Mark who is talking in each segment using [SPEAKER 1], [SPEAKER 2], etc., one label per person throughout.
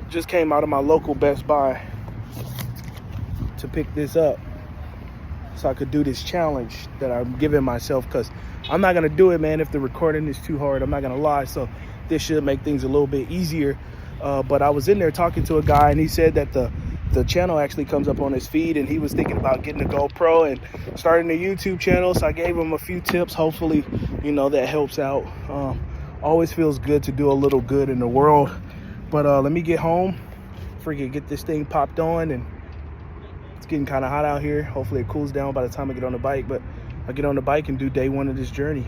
[SPEAKER 1] Just came out of my local Best Buy to pick this up so I could do this challenge that I'm giving myself, because I'm not gonna do it, man, if the recording is too hard. I'm not gonna lie. So this should make things a little bit easier. But I was in there talking to a guy, and he said that the channel actually comes up on his feed, and he was thinking about getting a GoPro and starting a YouTube channel. So I gave him a few tips. Hopefully, that helps out. Always feels good to do a little good in the world. But let me get home, freaking get this thing popped on, and it's getting kind of hot out here. Hopefully it cools down by the time I get on the bike. But I'll get on the bike and do day one of this journey.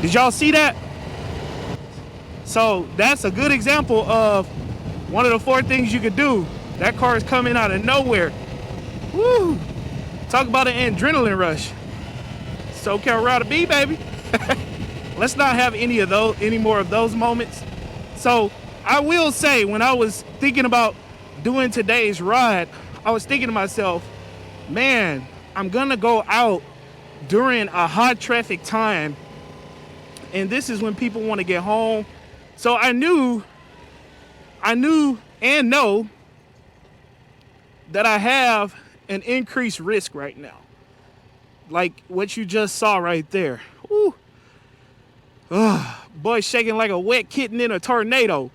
[SPEAKER 1] Did y'all see that? So that's a good example of one of the 4 things you could do. That car is coming out of nowhere. Woo! Talk about an adrenaline rush. SoCal route to be, baby. Let's not have any more of those moments. So I will say, when I was thinking about doing today's ride, I was thinking to myself, man, I'm gonna go out during a hot traffic time, and this is when people want to get home. So I knew and know that I have an increased risk right now. Like what you just saw right there. Ooh. Boy, shaking like a wet kitten in a tornado.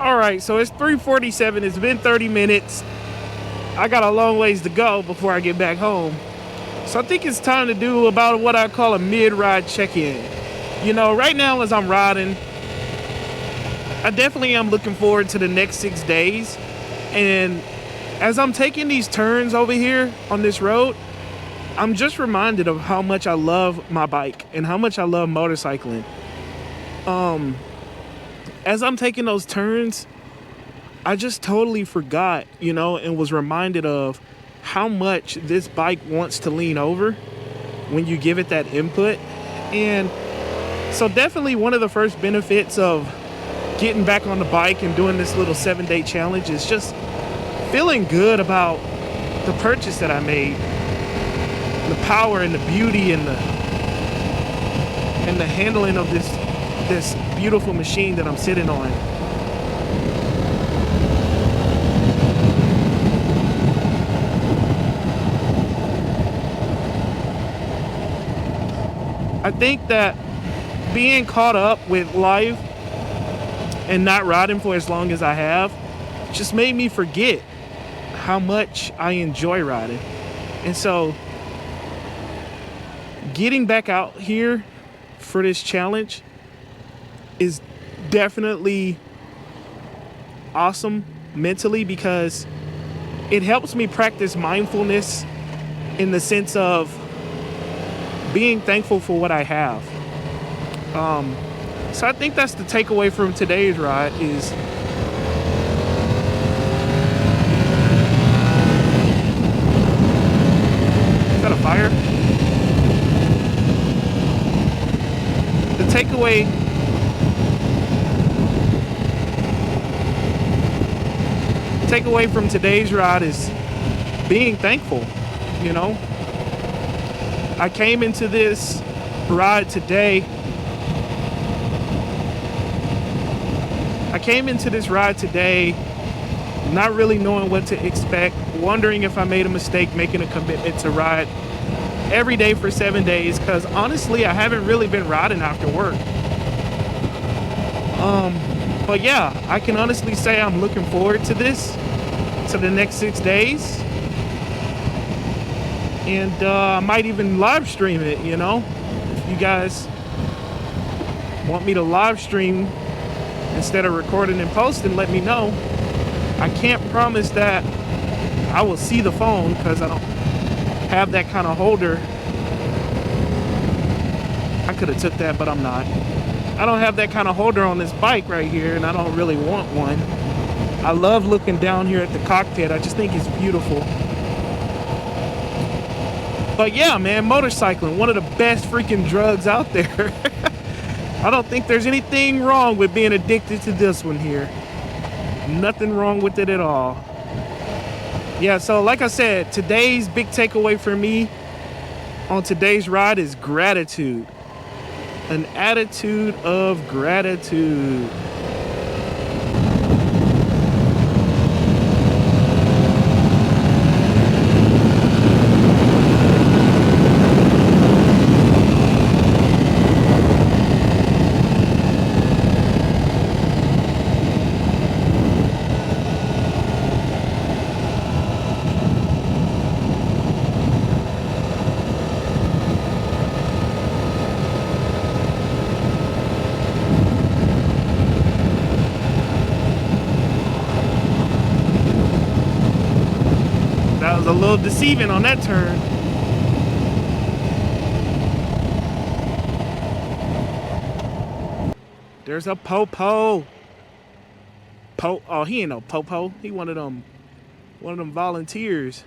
[SPEAKER 1] All right, so it's 3:47. It's been 30 minutes. I got a long ways to go before I get back home. So I think it's time to do about what I call a mid-ride check-in. You know, right now as I'm riding, I definitely am looking forward to the next 6 days. And as I'm taking these turns over here on this road, I'm just reminded of how much I love my bike and how much I love motorcycling. As I'm taking those turns, I just totally forgot, you know, and was reminded of how much this bike wants to lean over when you give it that input. And so definitely one of the first benefits of getting back on the bike and doing this little 7-day challenge is just feeling good about the purchase that I made. The power and the beauty and the handling of this beautiful machine that I'm sitting on. I think that being caught up with life and not riding for as long as I have just made me forget how much I enjoy riding. And so getting back out here for this challenge is definitely awesome mentally, because it helps me practice mindfulness in the sense of being thankful for what I have. So I think that's the takeaway from today's ride is that a fire? The takeaway from today's ride is being thankful, you know? I came into this ride today not really knowing what to expect, wondering if I made a mistake making a commitment to ride every day for 7 days, because honestly I haven't really been riding after work. But yeah, I can honestly say I'm looking forward to this, to the next 6 days. And I might even live stream it, you know? If you guys want me to live stream instead of recording and posting, let me know. I can't promise that I will see the phone because I don't have that kind of holder. I could have took that, but I'm not. I don't have that kind of holder on this bike right here, and I don't really want one. I love looking down here at the cockpit. I just think it's beautiful. But yeah, man, motorcycling, one of the best freaking drugs out there. I don't think there's anything wrong with being addicted to this one here. Nothing wrong with it at all. Yeah, so like I said, today's big takeaway for me on today's ride is gratitude. An attitude of gratitude. That was a little deceiving on that turn. There's a popo. Oh, he ain't no popo. He one of them volunteers.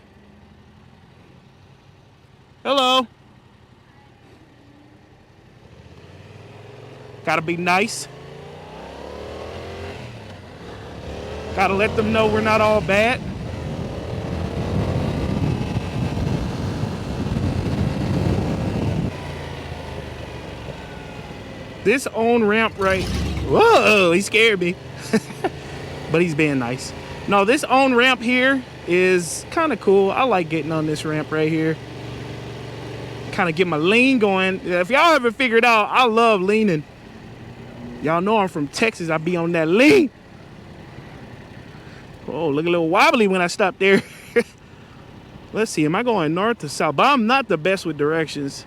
[SPEAKER 1] Hello. Gotta be nice. Gotta let them know we're not all bad. This on ramp right, whoa, he scared me. But he's being nice. No, this on ramp here is kind of cool. I like getting on this ramp right here. Kind of get my lean going. If y'all ever figured out, I love leaning. Y'all know I'm from Texas. I be on that lean. Oh, look a little wobbly when I stop there. Let's see, am I going north or south? But I'm not the best with directions,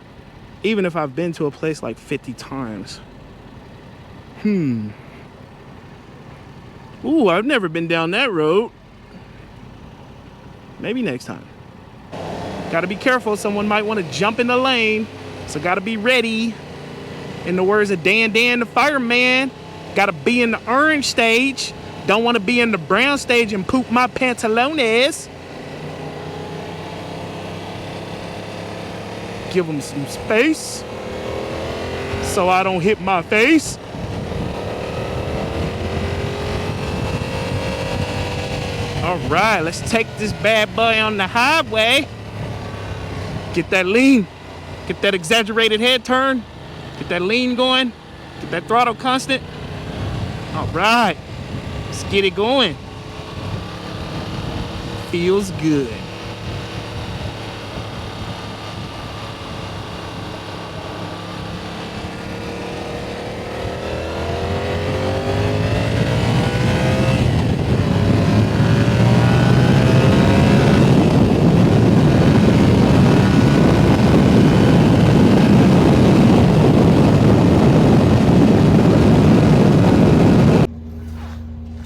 [SPEAKER 1] even if I've been to a place like 50 times. Ooh, I've never been down that road. Maybe next time. Gotta be careful, someone might want to jump in the lane. So gotta be ready. In the words of Dan the fireman, gotta be in the orange stage. Don't want to be in the brown stage and poop my pantalones. Give them some space so I don't hit my face. All right, let's take this bad boy on the highway. Get that lean, get that exaggerated head turn, get that lean going, get that throttle constant. All right, let's get it going. Feels good.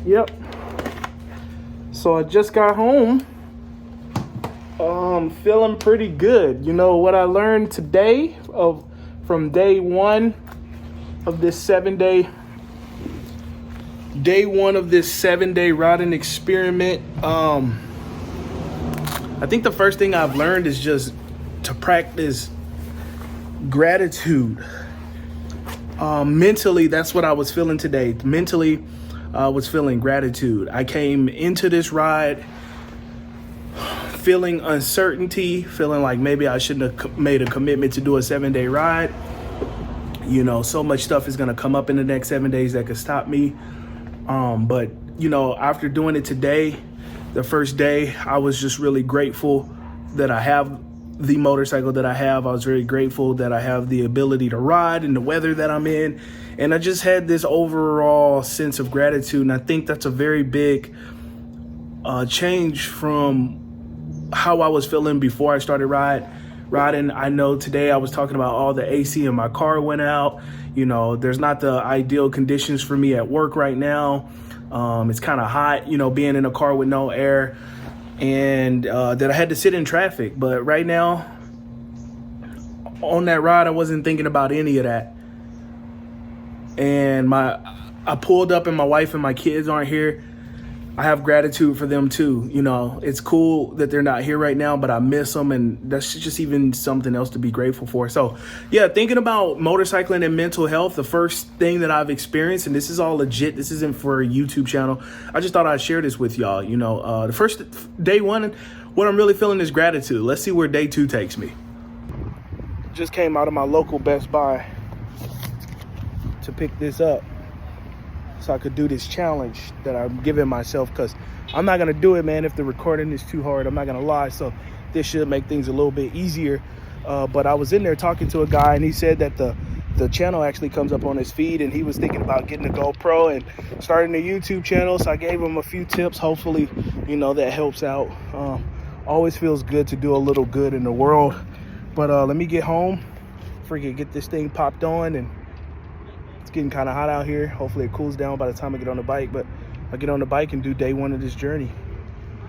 [SPEAKER 1] Yep. So I just got home. Feeling pretty good. You know what I learned today from day one of this 7-day riding experiment. I think the first thing I've learned is just to practice gratitude. Mentally, that's what I was feeling today. Mentally, I was feeling gratitude. I came into this ride feeling uncertainty, feeling like maybe I shouldn't have made a commitment to do a 7-day ride. You know, so much stuff is going to come up in the next 7 days that could stop me. But, you know, after doing it today, the first day, I was just really grateful that I have the motorcycle that I have. I was very grateful that I have the ability to ride in the weather that I'm in. And I just had this overall sense of gratitude. And I think that's a very big change from how I was feeling before I started riding. I know today I was talking about all the AC in my car went out. You know, there's not the ideal conditions for me at work right now. It's kind of hot, you know, being in a car with no air, and that I had to sit in traffic. But right now on that ride, I wasn't thinking about any of that. And I pulled up and my wife and my kids aren't here. I have gratitude for them too. You know, it's cool that they're not here right now, but I miss them, and that's just even something else to be grateful for. So yeah, thinking about motorcycling and mental health, the first thing that I've experienced, and this is all legit, this isn't for a YouTube channel, I just thought I'd share this with y'all. You know, the first day one, what I'm really feeling is gratitude. Let's see where day two takes me. Just came out of my local Best Buy to pick this up so I could do this challenge that I'm giving myself, because I'm not gonna do it, man, if the recording is too hard. I'm not gonna lie. So this should make things a little bit easier. But I was in there talking to a guy, and he said that the channel actually comes up on his feed, and he was thinking about getting a GoPro and starting a YouTube channel. So I gave him a few tips. Hopefully, you know, that helps out. Always feels good to do a little good in the world. But let me get home, freaking get this thing popped on, and it's getting kind of hot out here. Hopefully it cools down by the time I get on the bike, but I'll get on the bike and do day one of this journey.